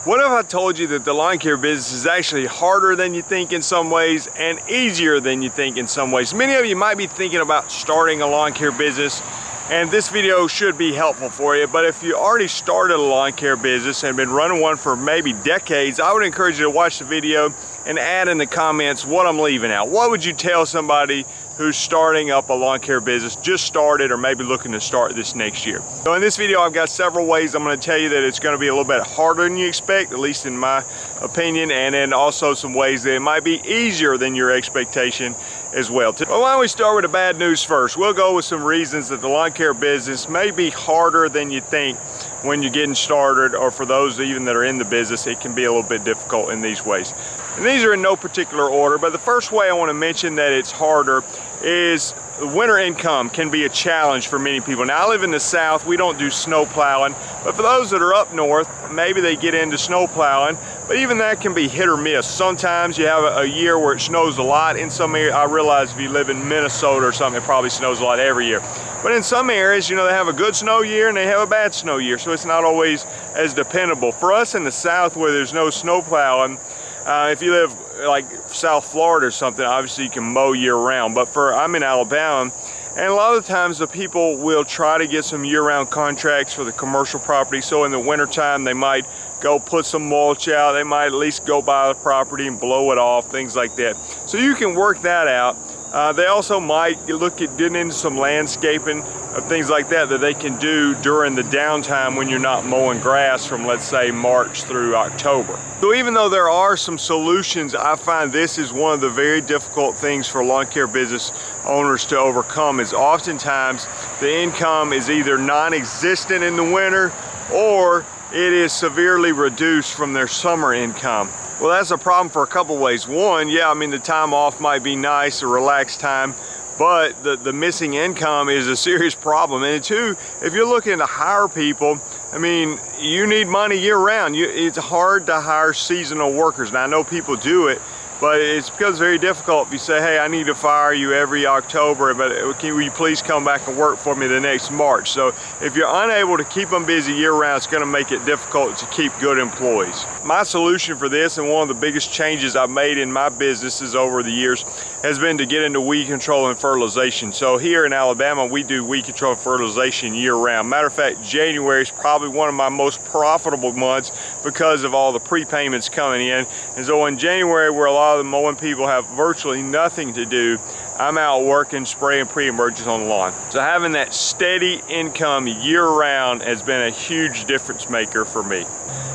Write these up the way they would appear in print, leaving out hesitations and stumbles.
What if I told you that the lawn care business is actually harder than you think in some ways and easier than you think in some ways? Many of you might be thinking about starting a lawn care business, and this video should be helpful for you. But if you already started a lawn care business and been running one for maybe decades, I would encourage you to watch the video and add in the comments what I'm leaving out. What would you tell somebody who's starting up a lawn care business, just started, or maybe looking to start this next year? So in this video, I've got several ways I'm going to tell you that it's going to be a little bit harder than you expect, at least in my opinion, and then also some ways that it might be easier than your expectation as well. But why don't we start with the bad news first? We'll go with some reasons that the lawn care business may be harder than you think when you're getting started, or for those even that are in the business, it can be a little bit difficult in these ways. And these are in no particular order, but the first way I want to mention that it's harder is winter income can be a challenge for many people. Now, I live in the South, we don't do snow plowing, but for those that are up north, maybe they get into snow plowing, but even that can be hit or miss. Sometimes you have a year where it snows a lot. In some areas, I realize if you live in Minnesota or something, it probably snows a lot every year. But in some areas, you know, they have a good snow year and they have a bad snow year, so it's not always as dependable. For us in the South, where there's no snow plowing, if you live like South Florida or something, obviously you can mow year round. But I'm in Alabama, and a lot of the times the people will try to get some year-round contracts for the commercial property. So in the wintertime, they might go put some mulch out. They might at least go buy the property and blow it off, things like that. So you can work that out. They also might look at getting into some landscaping of things like that they can do during the downtime when you're not mowing grass from, let's say, March through October. So even though there are some solutions, I find this is one of the very difficult things for lawn care business owners to overcome, is oftentimes the income is either non-existent in the winter or it is severely reduced from their summer income. Well, that's a problem for a couple ways. One, yeah, I mean, the time off might be nice, a relaxed time, but the missing income is a serious problem. And two, if you're looking to hire people, I mean, you need money year round. It's hard to hire seasonal workers. Now, I know people do it, but it's because it's very difficult if you say, hey, I need to fire you every October, but will you please come back and work for me the next March? So if you're unable to keep them busy year round, it's going to make it difficult to keep good employees. My solution for this, and one of the biggest changes I've made in my businesses over the years, has been to get into weed control and fertilization. So here in Alabama, we do weed control and fertilization year round. Matter of fact, January is probably one of my most profitable months because of all the prepayments coming in. And so in January, where a lot of the mowing people have virtually nothing to do, I'm out working, spraying pre-emergence on the lawn. So having that steady income year-round has been a huge difference maker for me.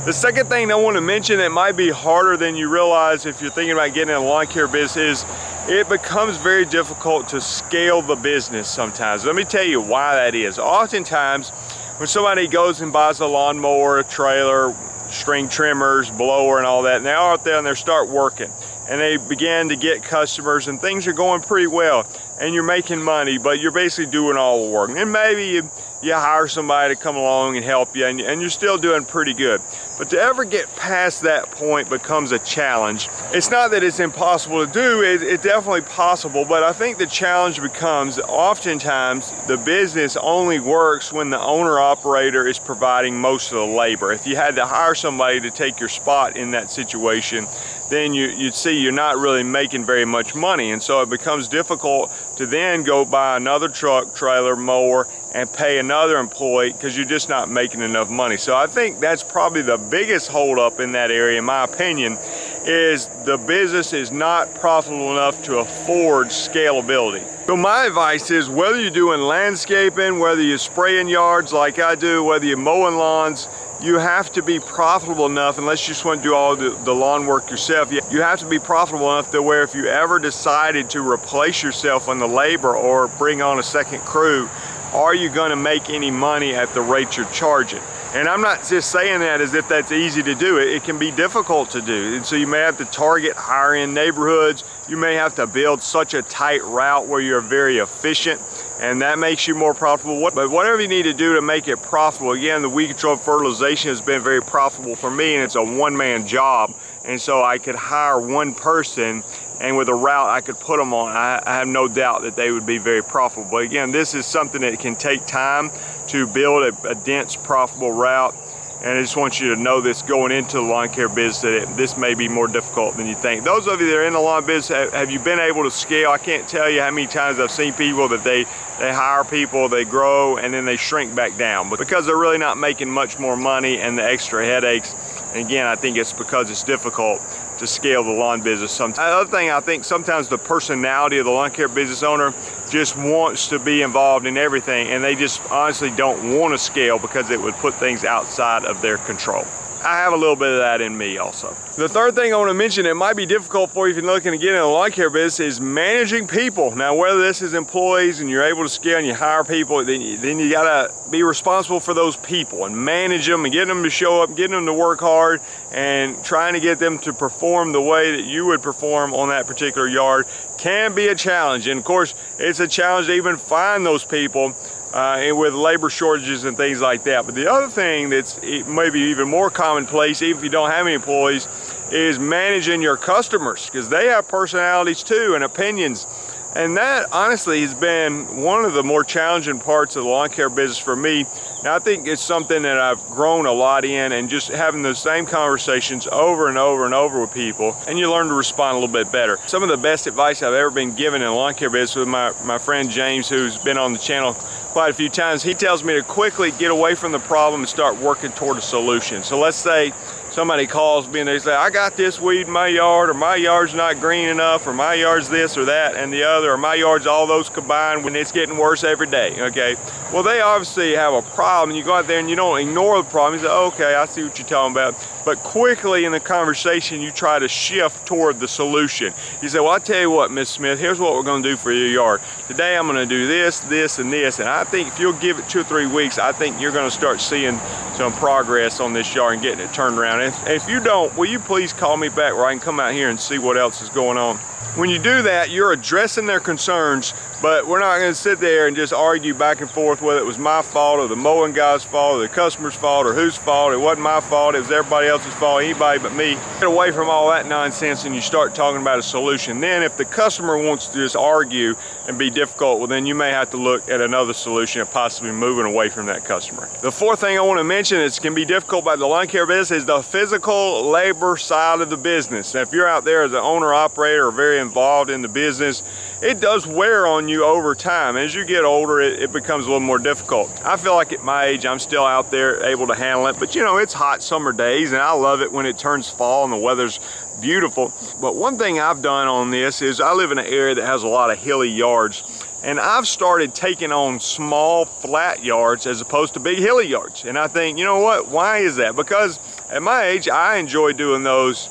The second thing I want to mention that might be harder than you realize if you're thinking about getting in a lawn care business is it becomes very difficult to scale the business sometimes. Let me tell you why that is. Oftentimes, when somebody goes and buys a lawnmower, a trailer, string trimmers, blower, and all that, and they're out there and they start working, and they begin to get customers, and things are going pretty well, and you're making money, but you're basically doing all the work. And maybe you hire somebody to come along and help you, and you're still doing pretty good. But to ever get past that point becomes a challenge. It's not that it's impossible to do, it's definitely possible, but I think the challenge becomes oftentimes the business only works when the owner-operator is providing most of the labor. If you had to hire somebody to take your spot in that situation, then you'd see you're not really making very much money, and so it becomes difficult to then go buy another truck, trailer, mower, and pay another employee because you're just not making enough money. So I think that's probably the biggest holdup in that area, in my opinion, is the business is not profitable enough to afford scalability. So my advice is, whether you're doing landscaping, whether you're spraying yards like I do, whether you're mowing lawns, you have to be profitable enough, unless you just want to do all the lawn work yourself. You have to be profitable enough to where if you ever decided to replace yourself on the labor or bring on a second crew, are you going to make any money at the rate you're charging? And I'm not just saying that as if that's easy to do. It can be difficult to do. And so you may have to target higher-end neighborhoods. You may have to build such a tight route where you're very efficient, and that makes you more profitable. But whatever you need to do to make it profitable, again, the weed control fertilization has been very profitable for me, and it's a one-man job. And so I could hire one person, and with a route I could put them on, I have no doubt that they would be very profitable. But again, this is something that can take time to build a dense, profitable route. And I just want you to know this going into the lawn care business, that this may be more difficult than you think. Those of you that are in the lawn business, have you been able to scale? I can't tell you how many times I've seen people that they hire people, they grow, and then they shrink back down because they're really not making much more money and the extra headaches. And again, I think it's because it's difficult to scale the lawn business. The other thing, I think sometimes the personality of the lawn care business owner just wants to be involved in everything, and they just honestly don't want to scale because it would put things outside of their control. I have a little bit of that in me also. The third thing I want to mention that might be difficult for you if you're looking to get in the lawn care business is managing people. Now, whether this is employees and you're able to scale and you hire people, then you gotta be responsible for those people and manage them and getting them to show up, getting them to work hard, and trying to get them to perform the way that you would perform on that particular yard can be a challenge. And of course, it's a challenge to even find those people and with labor shortages and things like that. But the other thing that's maybe even more commonplace, even if you don't have any employees, is managing your customers, because they have personalities too and opinions. And that honestly has been one of the more challenging parts of the lawn care business for me. Now, I think it's something that I've grown a lot in, and just having the same conversations over and over and over with people, and you learn to respond a little bit better. Some of the best advice I've ever been given in the lawn care business with my friend James, who's been on the channel quite a few times. He tells me to quickly get away from the problem and start working toward a solution. So let's say somebody calls me and they say, I got this weed in my yard, or my yard's not green enough, or my yard's this or that and the other, or my yard's all those combined when it's getting worse every day, okay? Well, they obviously have a problem. You go out there and you don't ignore the problem. You say, okay, I see what you're talking about. But quickly in the conversation, you try to shift toward the solution. You say, well, I'll tell you what, Miss Smith, here's what we're gonna do for your yard. Today I'm gonna do this, this, and this. And I think if you'll give it 2 or 3 weeks, I think you're gonna start seeing some progress on this yard and getting it turned around. And if you don't, will you please call me back where I can come out here and see what else is going on? When you do that, you're addressing their concerns, but we're not gonna sit there and just argue back and forth whether it was my fault or the mowing guy's fault or the customer's fault or whose fault. It wasn't my fault, it was everybody else's fault, anybody but me. Get away from all that nonsense and you start talking about a solution. Then if the customer wants to just argue and be difficult, well then you may have to look at another solution of possibly moving away from that customer. The fourth thing I wanna mention that can be difficult about the lawn care business is the physical labor side of the business. Now, if you're out there as an owner operator or very involved in the business, it does wear on you over time. As you get older, it becomes a little more difficult. I feel like at my age, I'm still out there able to handle it, but you know, it's hot summer days and I love it when it turns fall and the weather's beautiful. But one thing I've done on this is I live in an area that has a lot of hilly yards, and I've started taking on small flat yards as opposed to big hilly yards. And I think, you know what, why is that? Because at my age, I enjoy doing those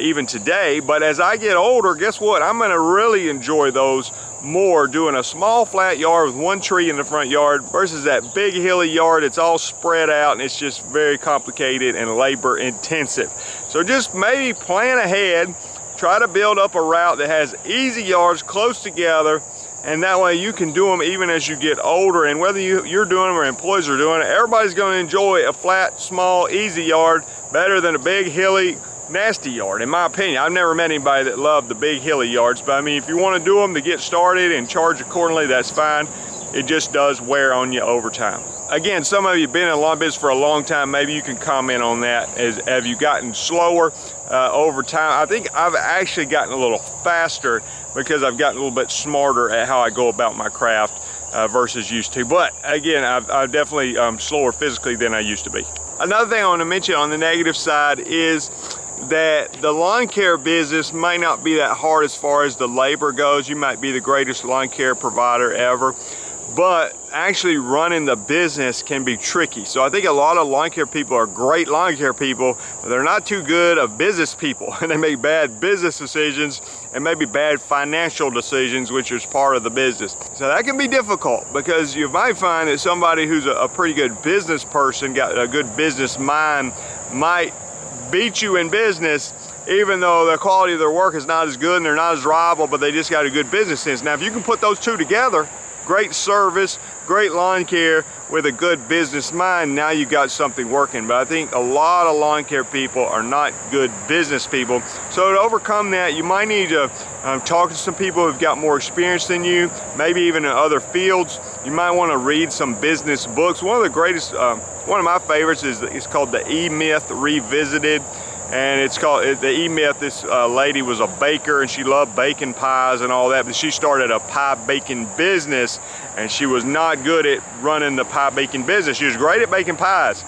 even today, but as I get older, guess what? I'm gonna really enjoy those more, doing a small flat yard with one tree in the front yard versus that big hilly yard. It's all spread out and it's just very complicated and labor intensive. So just maybe plan ahead, try to build up a route that has easy yards close together, and that way you can do them even as you get older. And whether you're doing them or employees are doing it, everybody's going to enjoy a flat, small, easy yard better than a big, hilly, nasty yard, in my opinion. I've never met anybody that loved the big, hilly yards, but I mean, if you want to do them to get started and charge accordingly, that's fine. It just does wear on you over time. Again, some of you have been in the lawn business for a long time. Maybe you can comment on that. Have you gotten slower over time? I think I've actually gotten a little faster because I've gotten a little bit smarter at how I go about my craft versus used to. But again, I've definitely slower physically than I used to be. Another thing I want to mention on the negative side is that the lawn care business may not be that hard as far as the labor goes. You might be the greatest lawn care provider ever, but actually running the business can be tricky. So I think a lot of lawn care people are great lawn care people, but they're not too good of business people, and they make bad business decisions and maybe bad financial decisions, which is part of the business. So that can be difficult because you might find that somebody who's a pretty good business person, got a good business mind, might beat you in business even though the quality of their work is not as good and they're not as reliable, but they just got a good business sense. Now, if you can put those two together, great service, great lawn care with a good business mind, now you've got something working. But I think a lot of lawn care people are not good business people. So to overcome that, you might need to talk to some people who've got more experience than you, maybe even in other fields. You might want to read some business books. One of the greatest, one of my favorites is called The E-Myth Revisited. And it's called the E-Myth. This lady was a baker and she loved baking pies and all that, but she started a pie baking business and she was not good at running the pie baking business. She was great at baking pies,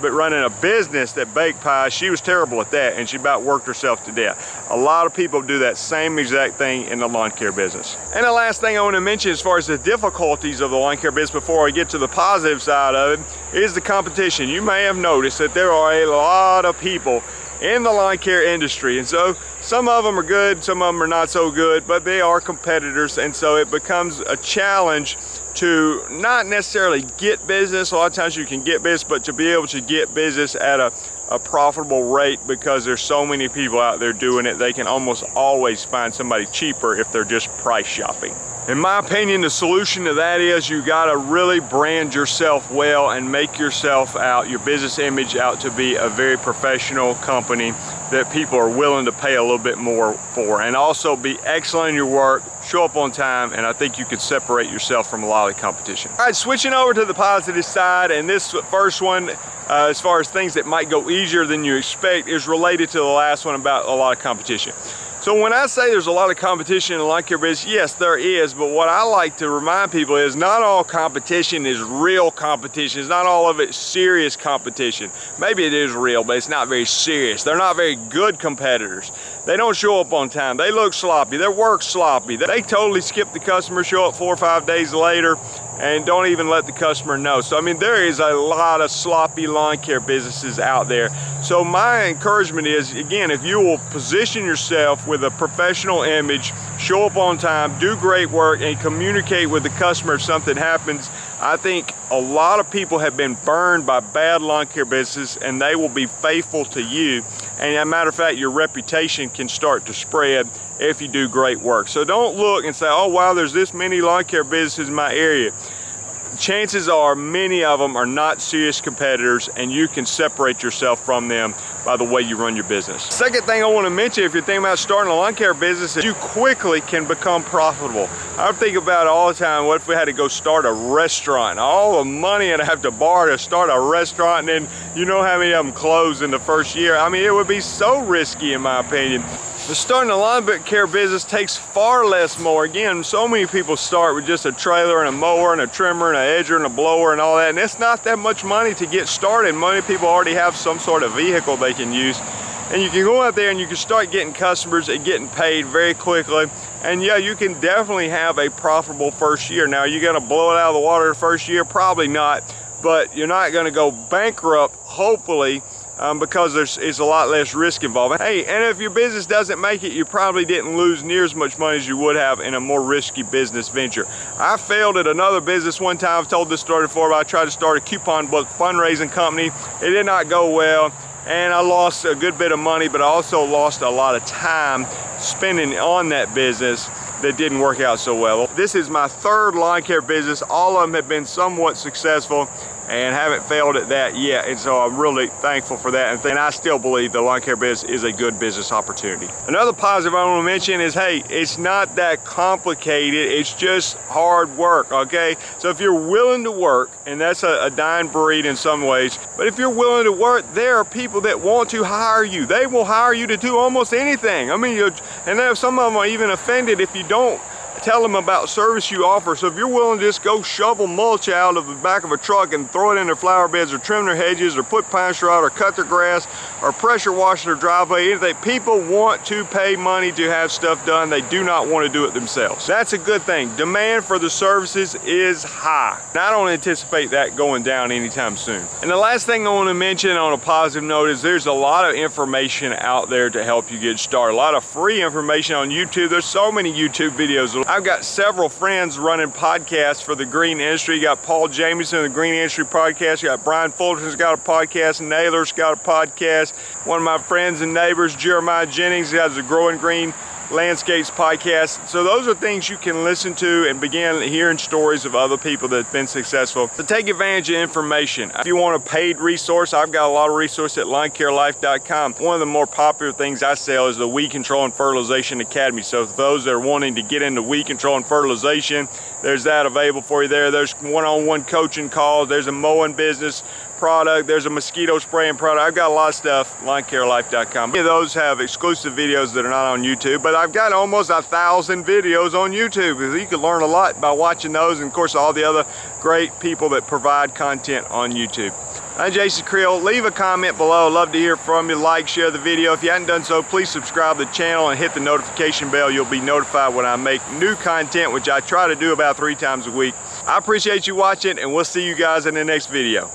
but running a business that baked pies, she was terrible at that, and she about worked herself to death. A lot of people do that same exact thing in the lawn care business. And the last thing I want to mention as far as the difficulties of the lawn care business before I get to the positive side of it is the competition. You may have noticed that there are a lot of people in the lawn care industry, and so some of them are good, some of them are not so good, but they are competitors, and so it becomes a challenge to not necessarily get business. A lot of times you can get business, but to be able to get business at a profitable rate, because there's so many people out there doing it, they can almost always find somebody cheaper if they're just price shopping. In my opinion, the solution to that is you gotta really brand yourself well and make yourself out, your business image out to be a very professional company that people are willing to pay a little bit more for, and also be excellent in your work, show up on time, and I think you could separate yourself from a lot of the competition. All right, switching over to the positive side, and this first one, as far as things that might go easier than you expect, is related to the last one about a lot of competition. So when I say there's a lot of competition in the lawn care business, yes, there is, but what I like to remind people is not all competition is real competition. It's not all of it serious competition. Maybe it is real, but it's not very serious. They're not very good competitors. They don't show up on time. They look sloppy. Their work's sloppy. They totally skip the customer, show up 4 or 5 days later, and don't even let the customer know. So I mean, there is a lot of sloppy lawn care businesses out there. So my encouragement is, again, if you will position yourself with a professional image, show up on time, do great work, and communicate with the customer if something happens, I think a lot of people have been burned by bad lawn care businesses, and they will be faithful to you. And as a matter of fact, your reputation can start to spread if you do great work. So don't look and say, oh wow, there's this many lawn care businesses in my area. Chances are many of them are not serious competitors, and you can separate yourself from them by the way you run your business. Second thing I want to mention, if you're thinking about starting a lawn care business, is you quickly can become profitable. I think about it all the time. What if we had to go start a restaurant? All the money I'd have to borrow to start a restaurant, and then you know how many of them close in the first year. I mean, it would be so risky in my opinion. But starting a lawn care business takes far less more. Again, so many people start with just a trailer and a mower and a trimmer and an edger and a blower and all that, and it's not that much money to get started. Many people already have some sort of vehicle they can use, and you can go out there and you can start getting customers and getting paid very quickly. And yeah, you can definitely have a profitable first year. Now, are you gonna blow it out of the water the first year? Probably not, but you're not gonna go bankrupt, hopefully, because there's a lot less risk involved. Hey, and if your business doesn't make it, you probably didn't lose near as much money as you would have in a more risky business venture. I failed at another business one time. I've told this story before, but I tried to start a coupon book fundraising company. It did not go well, and I lost a good bit of money, but I also lost a lot of time spending on that business that didn't work out so well. This is my third lawn care business. All of them have been somewhat successful and haven't failed at that yet, and so I'm really thankful for that, and I still believe the lawn care business is a good business opportunity. Another positive I want to mention is, hey, it's not that complicated, it's just hard work, okay? So if you're willing to work, and that's a dying breed in some ways, but if you're willing to work, there are people that want to hire you. They will hire you to do almost anything. I mean, and then some of them are even offended if you don't tell them about service you offer. So if you're willing to just go shovel mulch out of the back of a truck and throw it in their flower beds, or trim their hedges, or put pine straw out, or cut their grass, or pressure wash their driveway, anything, people want to pay money to have stuff done. They do not want to do it themselves. That's a good thing. Demand for the services is high, and I don't anticipate that going down anytime soon. And the last thing I want to mention on a positive note is there's a lot of information out there to help you get started. A lot of free information on YouTube. There's so many YouTube videos. I've got several friends running podcasts for the green industry. You got Paul Jamieson of the Green Industry Podcast. You got Brian Fulton's got a podcast. Naylor's got a podcast. One of my friends and neighbors, Jeremiah Jennings, has a Growing Green landscapes podcast. So those are things you can listen to and begin hearing stories of other people that have been successful. So take advantage of information. If you want a paid resource, I've got a lot of resources at lawncarelife.com. One of the more popular things I sell is the Weed Control and Fertilization Academy. So for those that are wanting to get into weed control and fertilization, there's that available for you there. There's one-on-one coaching calls. There's a mowing business product. There's a mosquito spraying product. I've got a lot of stuff, lawncarelife.com. Many of those have exclusive videos that are not on YouTube, but I've got almost 1,000 videos on YouTube. You can learn a lot by watching those, and of course all the other great people that provide content on YouTube. I'm Jason Creel. Leave a comment below. I'd love to hear from you. Like, share the video. If you haven't done so, please subscribe to the channel and hit the notification bell. You'll be notified when I make new content, which I try to do about 3 times a week. I appreciate you watching, and we'll see you guys in the next video.